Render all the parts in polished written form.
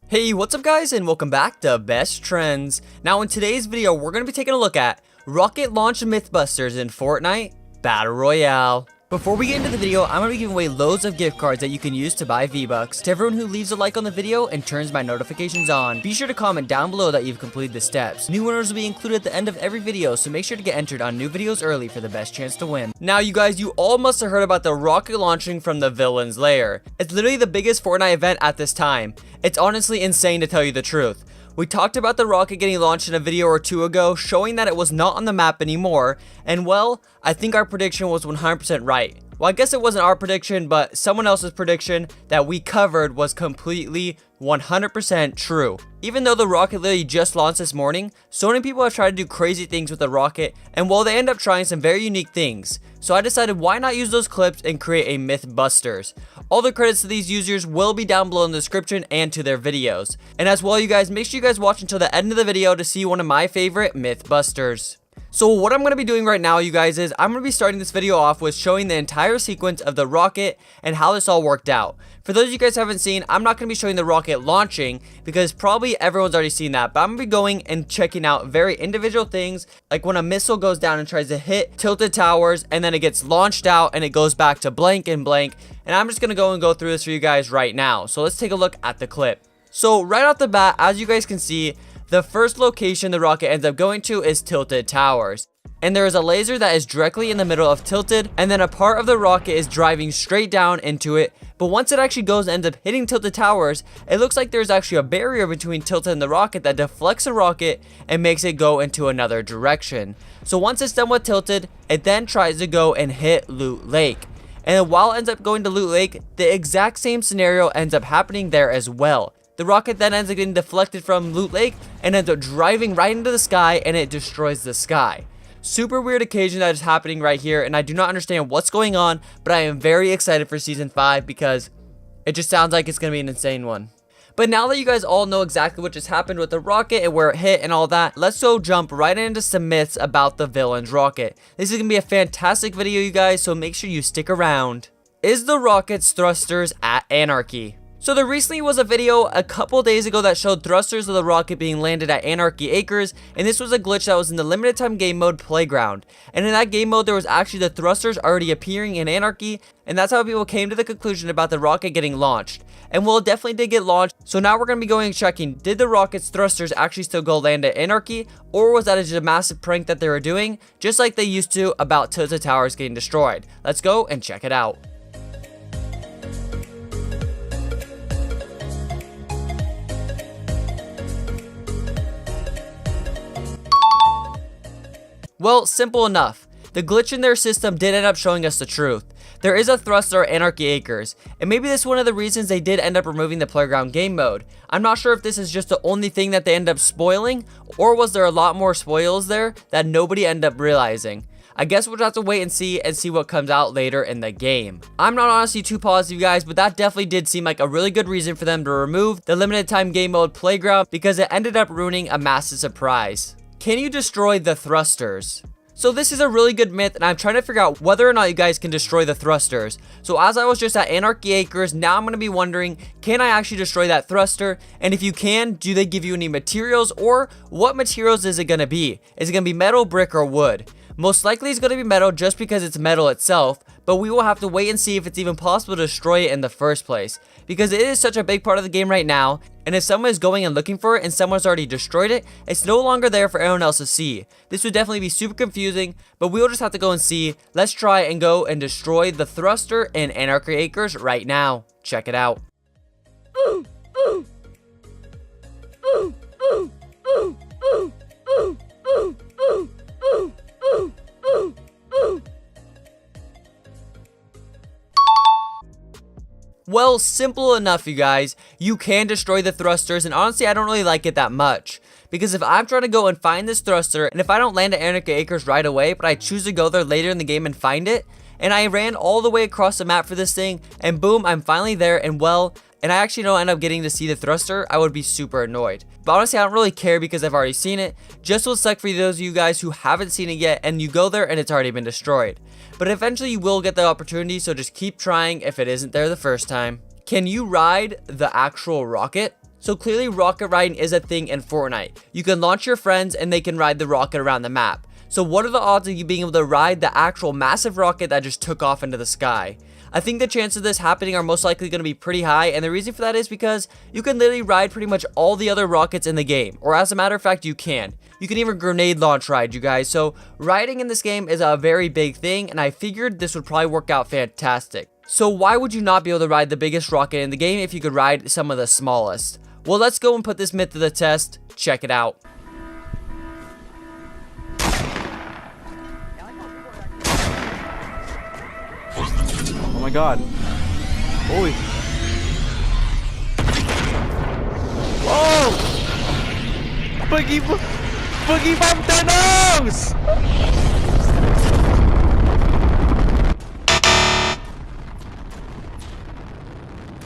Hey, what's up guys, and welcome back to Best Trends. Now in today's video, we're going to be taking a look at rocket launch mythbusters in Fortnite Battle Royale. Before we get into the video, I'm going to be giving away loads of gift cards that you can use to buy V-Bucks. To everyone who leaves a like on the video and turns my notifications on, be sure to comment down below that you've completed the steps. New winners will be included at the end of every video, so make sure to get entered on new videos early for the best chance to win. Now you guys, you all must have heard about the rocket launching from the villain's lair. It's literally the biggest Fortnite event at this time. It's honestly insane to tell you the truth. We talked about the rocket getting launched in a video or two ago, showing that it was not on the map anymore, and well, I think our prediction was 100% right. Well, I guess it wasn't our prediction, but someone else's prediction that we covered was completely 100% true. Even though the rocket literally just launched this morning, so many people have tried to do crazy things with the rocket, and well, they end up trying some very unique things. So I decided why not use those clips and create a Mythbusters. All the credits to these users will be down below in the description and to their videos. And as well, you guys, make sure you guys watch until the end of the video to see one of my favorite Mythbusters. So what I'm going to be doing right now, you guys, is I'm going to be starting this video off with showing the entire sequence of the rocket and how this all worked out. For those of you guys who haven't seen, I'm not going to be showing the rocket launching because probably everyone's already seen that, but I'm going to be going and checking out very individual things, like when a missile goes down and tries to hit tilted towers and then it gets launched out and it goes back to blank and blank, and I'm just going to go through this for you guys right now. So let's take a look at the clip. So right off the bat, as you guys can see, the first location the rocket ends up going to is Tilted Towers. And there is a laser that is directly in the middle of Tilted, and then a part of the rocket is driving straight down into it. But once it actually goes and ends up hitting Tilted Towers, it looks like there's actually a barrier between Tilted and the rocket that deflects the rocket and makes it go into another direction. So once it's done with Tilted, it then tries to go and hit Loot Lake. And while it ends up going to Loot Lake, the exact same scenario ends up happening there as well. The rocket then ends up getting deflected from Loot Lake and ends up driving right into the sky, and it destroys the sky. Super weird occasion that is happening right here, and I do not understand what's going on, but I am very excited for Season 5 because it just sounds like it's going to be an insane one. But now that you guys all know exactly what just happened with the rocket and where it hit and all that, let's go jump right into some myths about the villain's rocket. This is going to be a fantastic video, you guys, so make sure you stick around. Is the rocket's thrusters at Anarchy? So there recently was a video a couple days ago that showed thrusters of the rocket being landed at Anarchy Acres, and this was a glitch that was in the limited time game mode Playground. And in that game mode, there was actually the thrusters already appearing in Anarchy, and that's how people came to the conclusion about the rocket getting launched. And well, it definitely did get launched, so now we're going to be going and checking, did the rocket's thrusters actually still go land at Anarchy, or was that just a massive prank that they were doing, just like they used to about Tilted Towers getting destroyed? Let's go and check it out. Well, simple enough. The glitch in their system did end up showing us the truth. There is a thruster at Anarchy Acres, and maybe this is one of the reasons they did end up removing the Playground game mode. I'm not sure if this is just the only thing that they end up spoiling, or was there a lot more spoils there that nobody ended up realizing. I guess we'll have to wait and see what comes out later in the game. I'm not honestly too positive, guys, but that definitely did seem like a really good reason for them to remove the limited time game mode Playground because it ended up ruining a massive surprise. Can you destroy the thrusters? So this is a really good myth, and I'm trying to figure out whether or not you guys can destroy the thrusters. So as I was just at Anarchy Acres, now I'm going to be wondering, can I actually destroy that thruster? And if you can, do they give you any materials, or what materials is it going to be? Is it going to be metal, brick, or wood? Most likely it's going to be metal just because it's metal itself, but we will have to wait and see if it's even possible to destroy it in the first place, because it is such a big part of the game right now, and if someone is going and looking for it and someone's already destroyed it, it's no longer there for everyone else to see. This would definitely be super confusing, but we will just have to go and see. Let's try and go and destroy the thruster in Anarchy Acres right now. Check it out. Well, simple enough, you guys. You can destroy the thrusters, and honestly, I don't really like it that much. Because if I'm trying to go and find this thruster, and if I don't land at Anarchy Acres right away, but I choose to go there later in the game and find it, and I ran all the way across the map for this thing, and boom, I'm finally there, and well, and I actually don't end up getting to see the thruster, I would be super annoyed. But honestly, I don't really care because I've already seen it. Just will suck for those of you guys who haven't seen it yet and you go there and it's already been destroyed. But eventually you will get the opportunity, so just keep trying if it isn't there the first time. Can you ride the actual rocket? So clearly rocket riding is a thing in Fortnite. You can launch your friends and they can ride the rocket around the map. So what are the odds of you being able to ride the actual massive rocket that just took off into the sky? I think the chances of this happening are most likely going to be pretty high, and the reason for that is because you can literally ride pretty much all the other rockets in the game, or as a matter of fact you can. You can even grenade launch ride, you guys. So riding in this game is a very big thing, and I figured this would probably work out fantastic. So why would you not be able to ride the biggest rocket in the game if you could ride some of the smallest? Well, let's go and put this myth to the test. Check it out. Oh my god. Holy. Whoa! Boogie Montanos!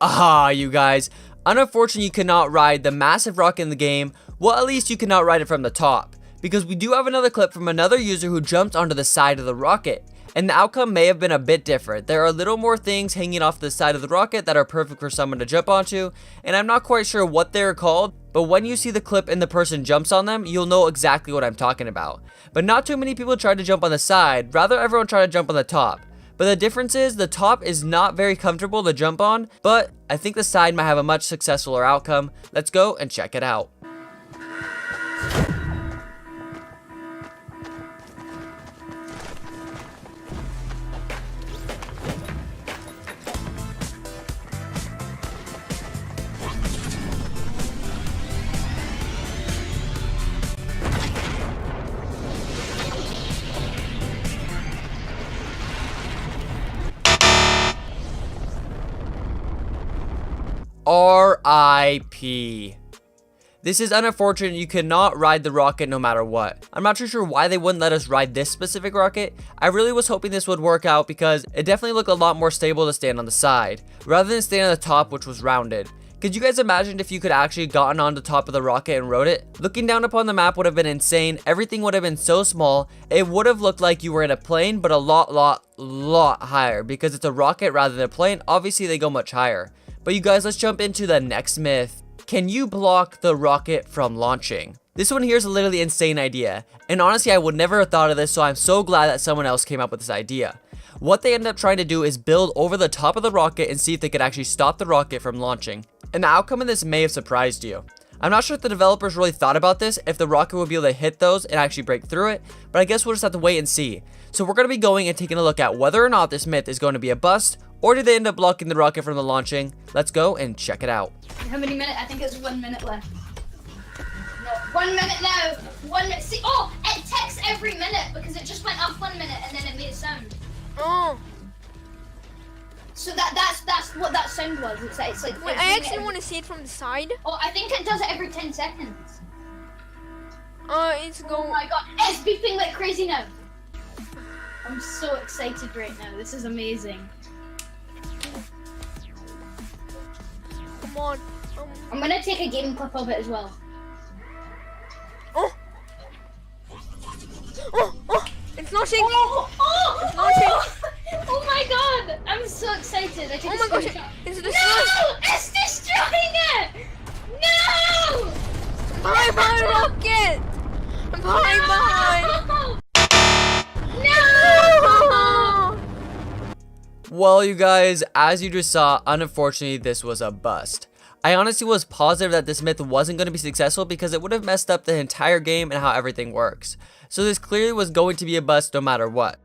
Ah, you guys. Unfortunately, you cannot ride the massive rocket in the game. Well, at least you cannot ride it from the top. Because we do have another clip from another user who jumped onto the side of the rocket. And the outcome may have been a bit different. There are a little more things hanging off the side of the rocket that are perfect for someone to jump onto, and I'm not quite sure what they're called, but when you see the clip and the person jumps on them, you'll know exactly what I'm talking about. But not too many people tried to jump on the side, rather everyone tried to jump on the top. But the difference is the top is not very comfortable to jump on, but I think the side might have a much successfuler outcome. Let's go and check it out. RIP. This is unfortunate. You cannot ride the rocket no matter what. I'm not too sure why they wouldn't let us ride this specific rocket. I really was hoping this would work out because it definitely looked a lot more stable to stand on the side rather than stand on the top, which was rounded. Could you guys imagine if you could actually gotten on the top of the rocket and rode it? Looking down upon the map would have been insane. Everything would have been so small. It would have looked like you were in a plane, but a lot higher because it's a rocket rather than a plane. Obviously, they go much higher. But you guys, let's jump into the next myth. Can you block the rocket from launching? This one here is a literally insane idea. And honestly, I would never have thought of this, so I'm so glad that someone else came up with this idea. What they ended up trying to do is build over the top of the rocket and see if they could actually stop the rocket from launching. And the outcome of this may have surprised you. I'm not sure if the developers really thought about this, if the rocket would be able to hit those and actually break through it, but I guess we'll just have to wait and see. So we're going to be going and taking a look at whether or not this myth is going to be a bust, or did they end up blocking the rocket from the launching? Let's go and check it out. How many minutes? I think it's 1 minute left. No, 1 minute now. 1 minute. See, oh, it ticks every minute because it just went up 1 minute and then it made a sound. Oh. So that's what that sound was. It's like. Wait, I actually want to see it from the side. Oh, I think it does it every 10 seconds. It's Oh going. my god, it's beeping like crazy now. I'm so excited right now. This is amazing. Come on. I'm gonna take a game clip of it as well. Oh. Oh. It's launching. Oh, It's launching. Oh my god! I'm so excited. I Oh my gosh! It's No! destroying. It's destroying it! No! Bye, rocket. Bye. No! Well, you guys, as you just saw, unfortunately, this was a bust. I honestly was positive that this myth wasn't going to be successful because it would have messed up the entire game and how everything works. So this clearly was going to be a bust no matter what.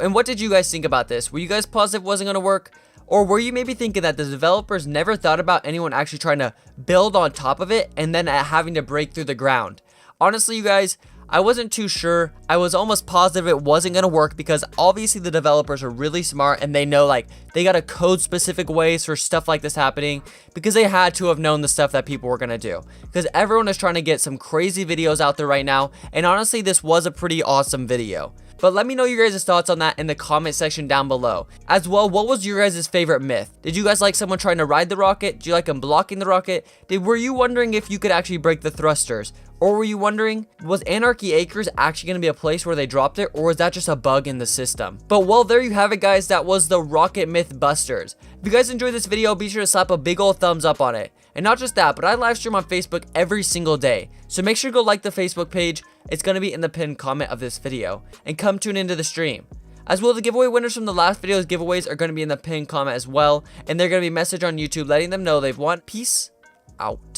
And what did you guys think about this? Were you guys positive it wasn't going to work? Or were you maybe thinking that the developers never thought about anyone actually trying to build on top of it and then having to break through the ground? Honestly, you guys, I wasn't too sure. I was almost positive it wasn't going to work because obviously the developers are really smart and they know like they got to code specific ways for stuff like this happening because they had to have known the stuff that people were going to do. Because everyone is trying to get some crazy videos out there right now, and honestly this was a pretty awesome video. But let me know your guys' thoughts on that in the comment section down below. As well, what was your guys' favorite myth? Did you guys like someone trying to ride the rocket? Did you like them blocking the rocket? Were you wondering if you could actually break the thrusters? Or were you wondering, was Anarchy Acres actually going to be a place where they dropped it, or was that just a bug in the system? But well, there you have it guys, that was the Rocket Mythbusters. If you guys enjoyed this video, be sure to slap a big old thumbs up on it. And not just that, but I live stream on Facebook every single day. So make sure to go like the Facebook page, it's going to be in the pinned comment of this video. And come tune into the stream. As well, the giveaway winners from the last video's giveaways are going to be in the pinned comment as well. And they're going to be messaged on YouTube letting them know they've won. Peace out.